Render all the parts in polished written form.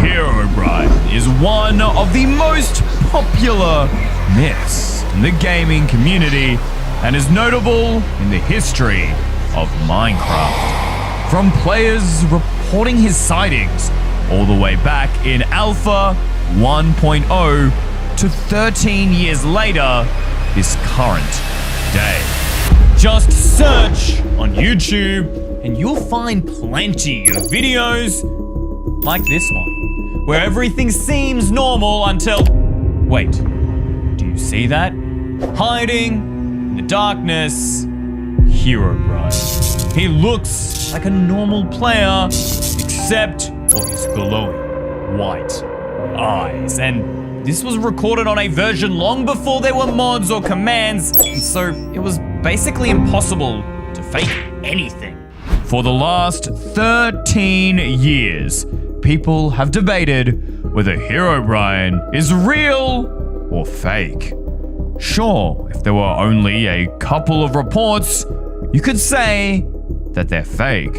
Herobrine is one of the most popular myths in the gaming community and is notable in the history of Minecraft. From players reporting his sightings all the way back in Alpha 1.0 to 13 years later, this current day. Just search on YouTube and you'll find plenty of videos like this one, where everything seems normal until... Wait, do you see that? Hiding in the darkness, Herobrine. He looks like a normal player, except for his glowing white eyes. And this was recorded on a version long before there were mods or commands, and so it was basically impossible to fake anything. For the last 13 years, people have debated whether Herobrine is real or fake. Sure, if there were only a couple of reports, you could say that they're fake.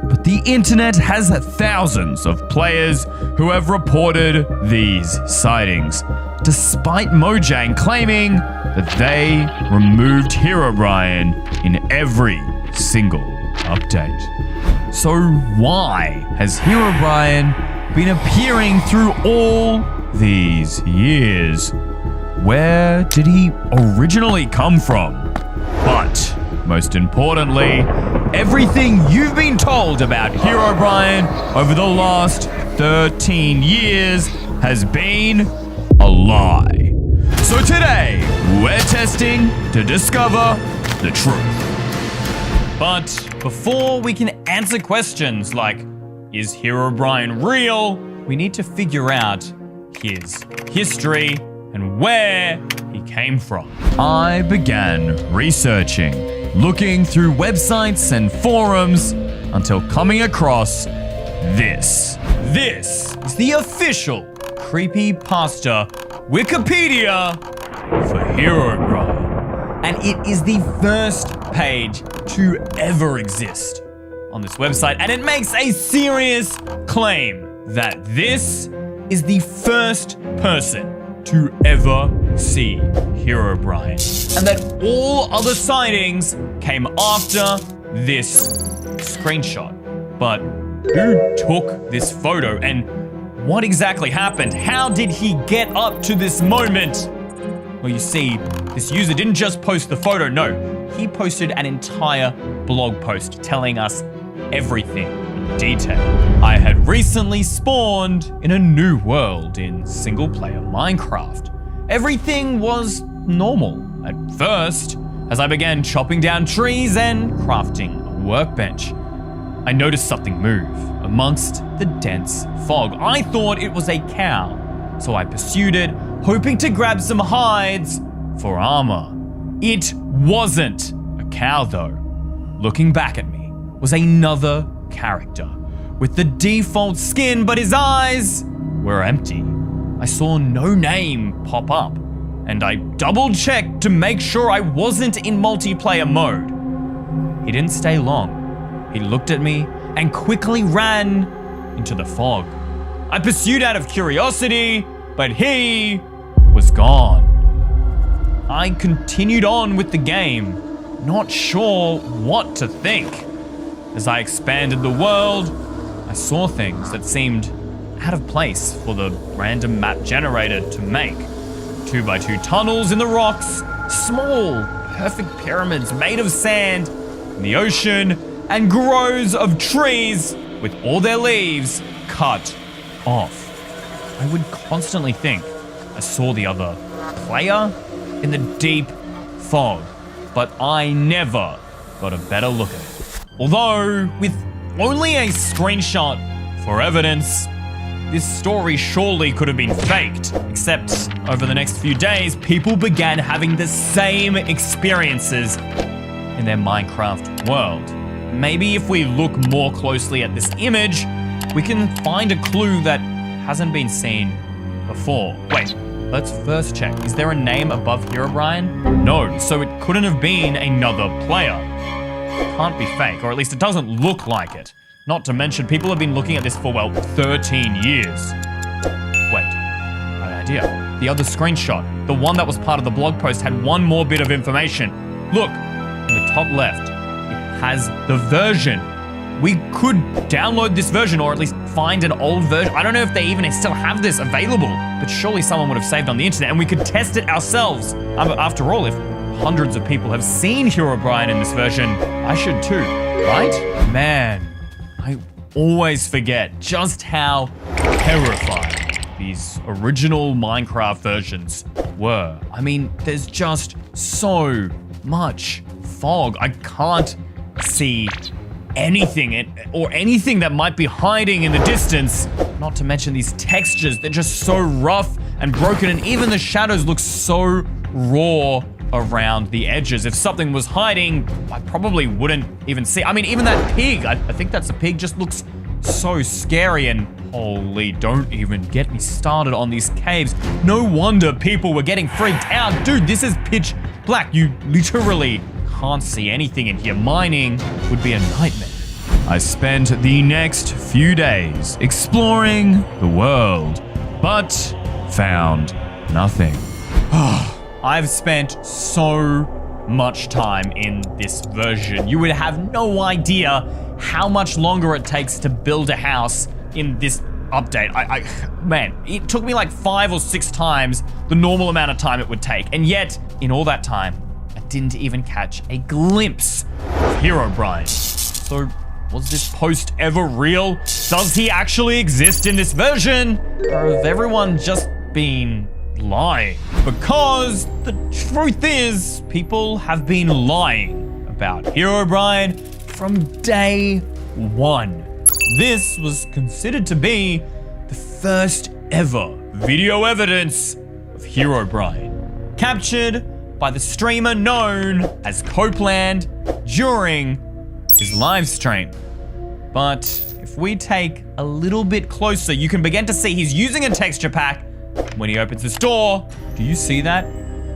But the internet has thousands of players who have reported these sightings, despite Mojang claiming that they removed Herobrine in every single update. So why has Herobrine been appearing through all these years? Where did he originally come from? But most importantly, everything you've been told about Herobrine over the last 13 years has been a lie. So today, we're testing to discover the truth. But before we can answer questions like, is Herobrine real? We need to figure out his history and where he came from. I began researching, looking through websites and forums until coming across this. This is the official creepypasta Wikipedia for Herobrine. And it is the first page to ever exist on this website. And it makes a serious claim that this is the first person to ever see Herobrine, and that all other sightings came after this screenshot. But who took this photo and what exactly happened? How did he get up to this moment? Well, you see, this user didn't just post the photo, no. He posted an entire blog post telling us everything in detail. I had recently spawned in a new world in single-player Minecraft. Everything was normal at first, as I began chopping down trees and crafting a workbench. I noticed something move amongst the dense fog. I thought it was a cow, so I pursued it, hoping to grab some hides for armor. It wasn't a cow though. Looking back at me was another character with the default skin, but his eyes were empty. I saw no name pop up, and I double-checked to make sure I wasn't in multiplayer mode. He didn't stay long. He looked at me and quickly ran into the fog. I pursued out of curiosity, but he was gone. I continued on with the game, not sure what to think. As I expanded the world, I saw things that seemed out of place for the random map generator to make. 2x2 tunnels in the rocks, small, perfect pyramids made of sand, in the ocean, and groves of trees with all their leaves cut off. I would constantly think I saw the other player in the deep fog, but I never got a better look at it. Although, with only a screenshot for evidence, this story surely could have been faked, except over the next few days, people began having the same experiences in their Minecraft world. Maybe if we look more closely at this image, we can find a clue that hasn't been seen before. Wait, let's first check. Is there a name above Herobrine? No, so it couldn't have been another player. It can't be fake, or at least it doesn't look like it. Not to mention, people have been looking at this for, well, 13 years. idea. The other screenshot, the one that was part of the blog post, had one more bit of information. Look, in the top left, it has the version. We could download this version or at least find an old version. I don't know if they even still have this available, but surely someone would have saved on the internet and we could test it ourselves. After all, if hundreds of people have seen Herobrine in this version, I should too, right? Man, I always forget just how terrifying these original Minecraft versions were. I mean, there's just so much fog. I can't see anything or anything that might be hiding in the distance. Not to mention these textures, they're just so rough and broken, and even the shadows look so raw around the edges. If something was hiding, I probably wouldn't even see. I mean, even that pig, I think that's a pig, just looks so scary. And holy, don't even get me started on these caves. No wonder people were getting freaked out. Dude, this is pitch black. You literally can't see anything in here. Mining would be a nightmare. I spent the next few days exploring the world, but found nothing. I've spent so much time in this version. You would have no idea how much longer it takes to build a house in this update. Man, it took me like 5 or 6 times the normal amount of time it would take. And yet, in all that time, I didn't even catch a glimpse of Herobrine. So, was this post ever real? Does he actually exist in this version? Or have everyone just been lying? Because the truth is, people have been lying about Herobrine from day one. This was considered to be the first ever video evidence of Herobrine, captured by the streamer known as Copeland during his live stream. But if we take a little bit closer, you can begin to see he's using a texture pack. When he opens this door, do you see that?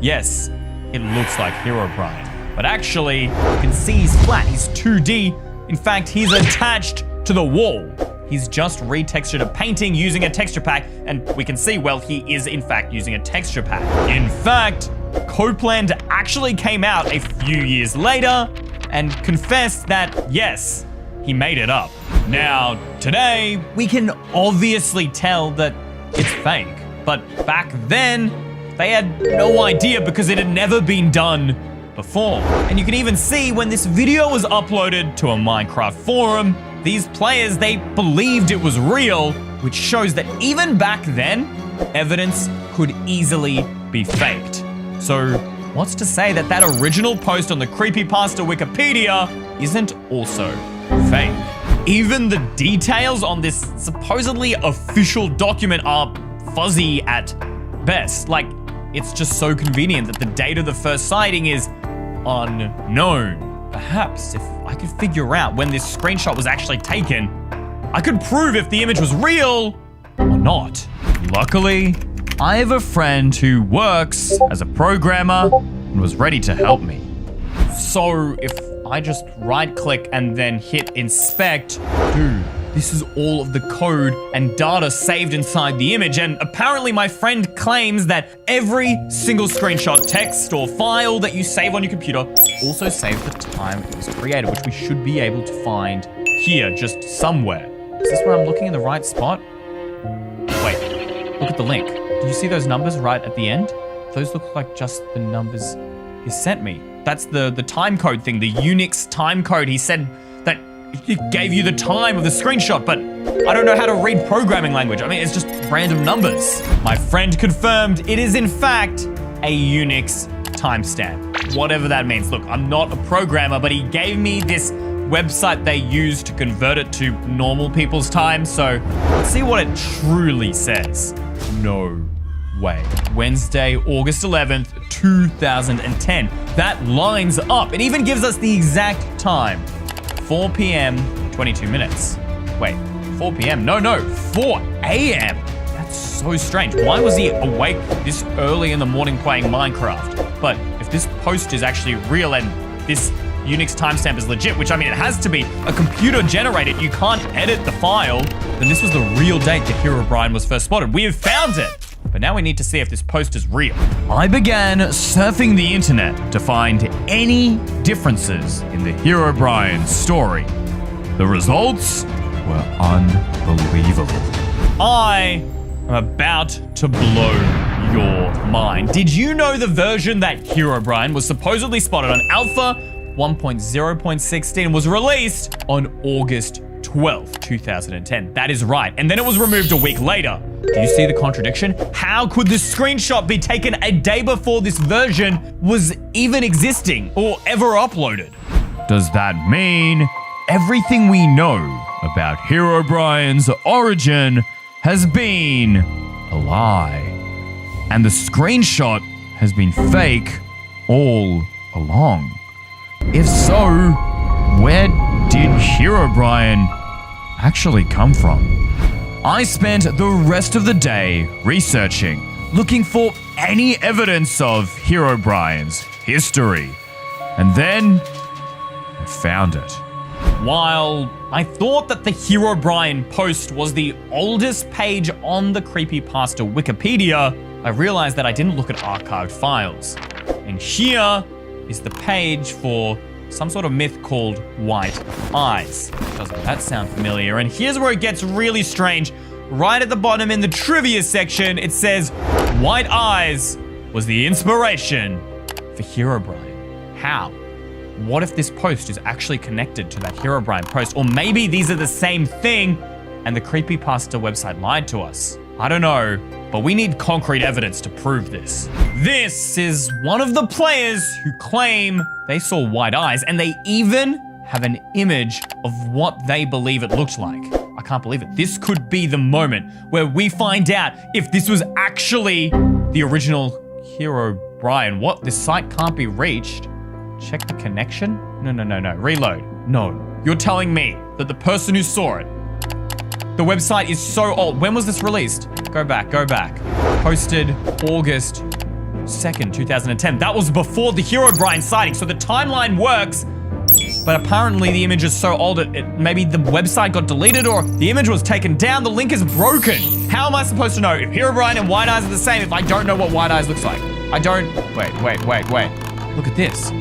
Yes, it looks like Herobrine. But actually, you can see he's flat, he's 2D. In fact, he's attached to the wall. He's just retextured a painting using a texture pack, and we can see, well, he is in fact using a texture pack. In fact, Copeland actually came out a few years later and confessed that, yes, he made it up. Now, today, we can obviously tell that it's fake. But back then, they had no idea because it had never been done before. And you can even see when this video was uploaded to a Minecraft forum, these players, they believed it was real, which shows that even back then, evidence could easily be faked. So what's to say that that original post on the creepypasta Wikipedia isn't also fake? Even the details on this supposedly official document are fuzzy at best. Like, it's just so convenient that the date of the first sighting is unknown. Perhaps if I could figure out when this screenshot was actually taken, I could prove if the image was real or not. Luckily, I have a friend who works as a programmer and was ready to help me. So if I just right-click and then hit inspect, dude, this is all of the code and data saved inside the image, and apparently my friend claims that every single screenshot, text, or file that you save on your computer also saves the time it was created, which we should be able to find here, just somewhere. Is this where I'm looking in the right spot? Wait, look at the link. Do you see those numbers right at the end? Those look like just the numbers he sent me. That's the time code thing, the Unix time code. He said that it gave you the time of the screenshot, but I don't know how to read programming language. I mean, it's just random numbers. My friend confirmed it is in fact a Unix timestamp, whatever that means. Look, I'm not a programmer, but he gave me this website they use to convert it to normal people's time, so let's see what it truly says. No way. Wednesday, August 11th, 2010. That lines up. It even gives us the exact time. 4 p.m., 22 minutes. Wait, 4 p.m.? No, 4 a.m. That's so strange. Why was he awake this early in the morning playing Minecraft? But if this post is actually real and this Unix timestamp is legit, which I mean, it has to be a computer generated, you can't edit the file, then this was the real date that Herobrine was first spotted. We have found it. But now we need to see if this post is real. I began surfing the internet to find any differences in the Herobrine story. The results were unbelievable. I am about to blow your mind. Did you know the version that Herobrine was supposedly spotted on Alpha 1.0.16 was released on August 12th, 2010? That is right. And then it was removed a week later. Do you see the contradiction? How could this screenshot be taken a day before this version was even existing or ever uploaded? Does that mean everything we know about Herobrine's origin has been a lie? And the screenshot has been fake all along? If so, where did Herobrine actually come from? I spent the rest of the day researching, looking for any evidence of Herobrine's history. And then I found it. While I thought that the Herobrine post was the oldest page on the creepypasta Wikipedia, I realized that I didn't look at archived files. And here is the page for some sort of myth called White Eyes. Doesn't that sound familiar? And here's where it gets really strange. Right at the bottom in the trivia section, it says White Eyes was the inspiration for Herobrine. How? What if this post is actually connected to that Herobrine post? Or maybe these are the same thing and the creepypasta website lied to us. I don't know, but we need concrete evidence to prove this. This is one of the players who claim they saw white eyes, and they even have an image of what they believe it looked like. I can't believe it. This could be the moment where we find out if this was actually the original Herobrine. What? This site can't be reached. Check the connection? No. Reload. No. You're telling me that the person who saw it, the website is so old. When was this released? Go back. Posted August 2nd, 2010. That was before the Herobrine sighting, so the timeline works, but apparently the image is so old, maybe the website got deleted or the image was taken down, the link is broken. How am I supposed to know if Herobrine and White Eyes are the same if I don't know what White Eyes looks like? I don't, wait. Look at this.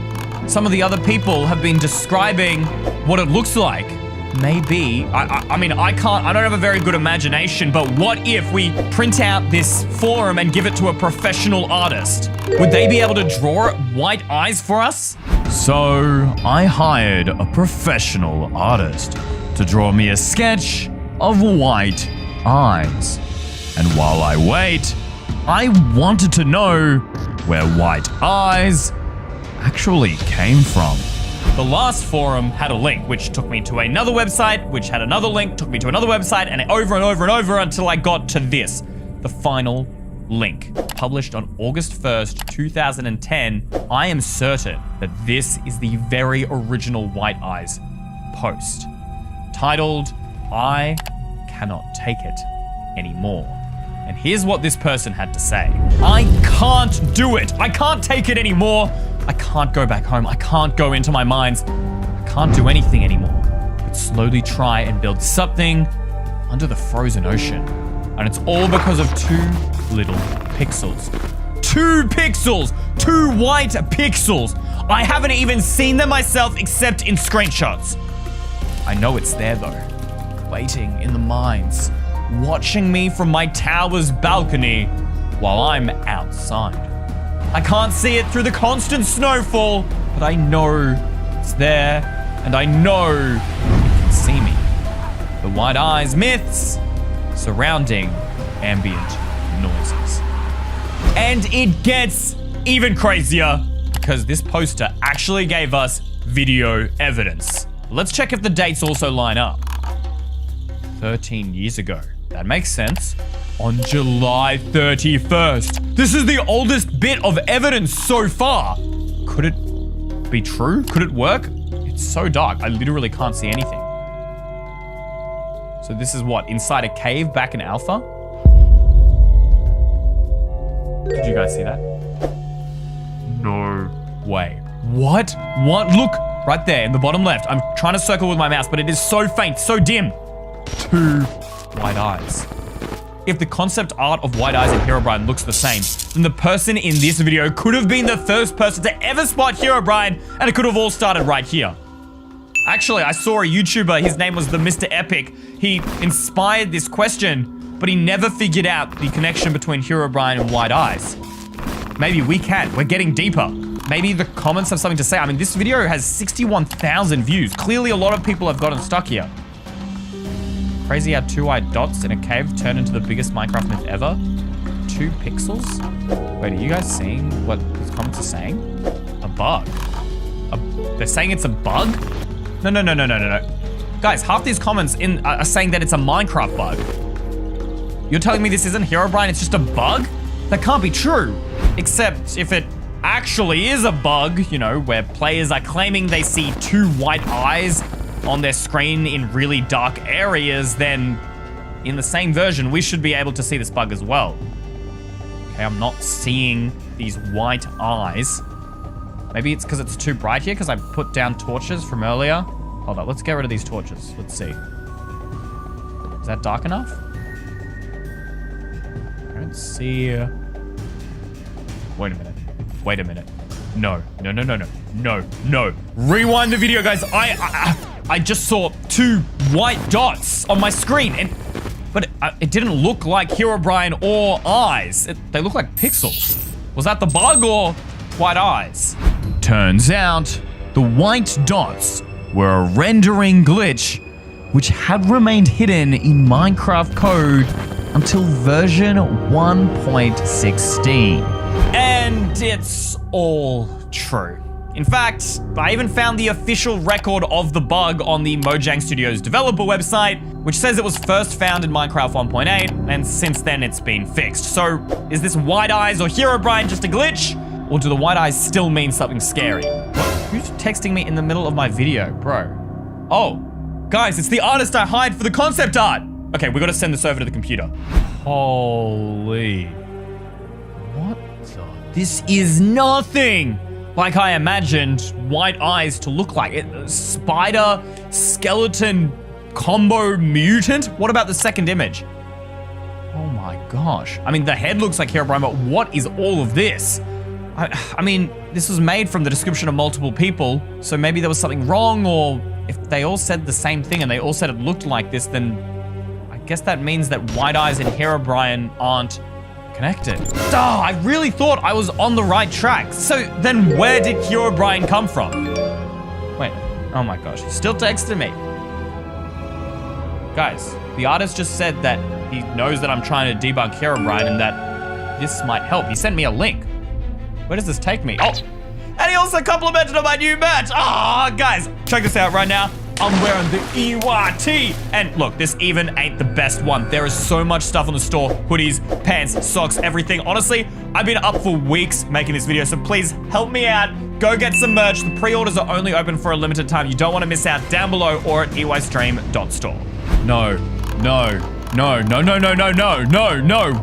Some of the other people have been describing what it looks like. Maybe, I mean, I don't have a very good imagination, but what if we print out this form and give it to a professional artist? Would they be able to draw white eyes for us? So I hired a professional artist to draw me a sketch of white eyes. And while I wait, I wanted to know where white eyes actually came from. The last forum had a link, which took me to another website, which had another link, took me to another website, and over and over until I got to this, the final link. Published on August 1st, 2010, I am certain that this is the very original White Eyes post. Titled, I Cannot Take It Anymore. And here's what this person had to say. I can't do it. I can't take it anymore. I can't go back home. I can't go into my mines. I can't do anything anymore. But slowly try and build something under the frozen ocean. And it's all because of 2 little pixels. 2 pixels! 2 white pixels! I haven't even seen them myself except in screenshots. I know it's there though. Waiting in the mines. Watching me from my tower's balcony while I'm outside. I can't see it through the constant snowfall, but I know it's there, and I know it can see me. The white eyes myths surrounding ambient noises. And it gets even crazier because this poster actually gave us video evidence. Let's check if the dates also line up. 13 years ago. That makes sense. On July 31st. This is the oldest bit of evidence so far. Could it be true? Could it work? It's so dark, I literally can't see anything. So this is what, inside a cave back in Alpha? Did you guys see that? No way. What? Look, right there in the bottom left. I'm trying to circle with my mouse, but it is so faint, so dim. 2 white eyes. if the concept art of White Eyes and Herobrine looks the same, then the person in this video could have been the first person to ever spot Herobrine, and it could have all started right here. Actually, I saw a YouTuber, his name was the Mr. Epic. He inspired this question, but he never figured out the connection between Herobrine and White Eyes. Maybe we can. We're getting deeper. Maybe the comments have something to say. I mean, this video has 61,000 views. Clearly, a lot of people have gotten stuck here. Crazy how two-eyed dots in a cave turn into the biggest Minecraft myth ever. 2 pixels? Wait, are you guys seeing what these comments are saying? A bug. They're saying it's a bug? No. Guys, half these comments are saying that it's a Minecraft bug. You're telling me this isn't Herobrine, it's just a bug? That can't be true. Except if it actually is a bug, you know, where players are claiming they see 2 white eyes on their screen in really dark areas, then in the same version, we should be able to see this bug as well. Okay, I'm not seeing these white eyes. Maybe it's because it's too bright here because I put down torches from earlier. Hold up, let's get rid of these torches. Let's see. Is that dark enough? Let's see. Wait a minute. No. Rewind the video, guys. I just saw 2 white dots on my screen, but it didn't look like Herobrine or eyes. They look like pixels. Was that the bug or White Eyes? Turns out the white dots were a rendering glitch which had remained hidden in Minecraft code until version 1.16. And it's all true. In fact, I even found the official record of the bug on the Mojang Studios developer website, which says it was first found in Minecraft 1.8, and since then it's been fixed. So, is this White Eyes or Herobrine just a glitch? Or do the white eyes still mean something scary? What? Who's texting me in the middle of my video, bro? Oh, guys, it's the artist I hired for the concept art. Okay, we gotta send this over to the computer. Holy. What the? This is nothing like I imagined White Eyes to look like. Spider, skeleton, combo mutant? What about the second image? Oh my gosh. I mean, the head looks like Herobrine, but what is all of this? I mean, this was made from the description of multiple people, so maybe there was something wrong, or if they all said the same thing and they all said it looked like this, then I guess that means that White Eyes and Herobrine aren't connected. Oh, I really thought I was on the right track. So then where did Herobrine come from? Wait, oh my gosh, he's still texting me. Guys, the artist just said that he knows that I'm trying to debug Herobrine and that this might help. He sent me a link. Where does this take me? Oh, and he also complimented on my new merch. Ah, guys, check this out right now. I'm wearing the EYT. And look, this even ain't the best one. There is so much stuff on the store. Hoodies, pants, socks, everything. Honestly, I've been up for weeks making this video, so please help me out. Go get some merch. The pre-orders are only open for a limited time. You don't want to miss out. Down below or at EYstream.store. No.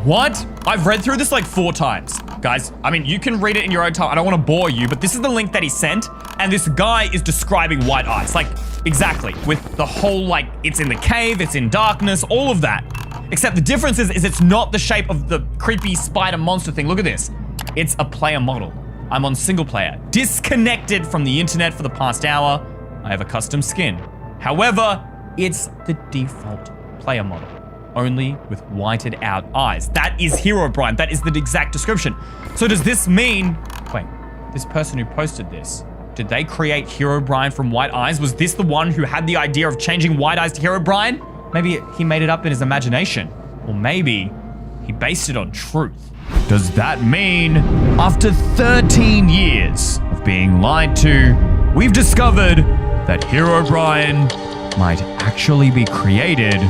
What? I've read through this like 4 times. Guys, I mean, you can read it in your own time. I don't want to bore you, but this is the link that he sent, and this guy is describing White Eyes. Like, exactly. With the whole, like, it's in the cave, it's in darkness, all of that. Except the difference is it's not the shape of the creepy spider monster thing. Look at this. It's a player model. I'm on single player. Disconnected from the internet for the past hour. I have a custom skin. However, it's the default player model, only with whited out eyes. That is Herobrine. That is the exact description. So does this mean, wait, this person who posted this, did they create Herobrine from White Eyes? Was this the one who had the idea of changing White Eyes to Herobrine? Maybe he made it up in his imagination. Or maybe he based it on truth. Does that mean after 13 years of being lied to, we've discovered that Herobrine might actually be created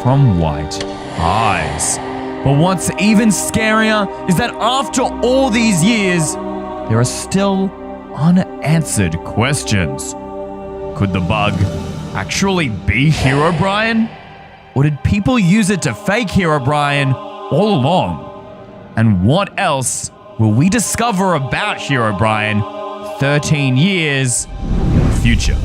from white eyes? But what's even scarier is that after all these years, there are still unanswered questions. Could the bug actually be Herobrine? Or did people use it to fake Herobrine all along? And what else will we discover about Herobrine 13 years in the future?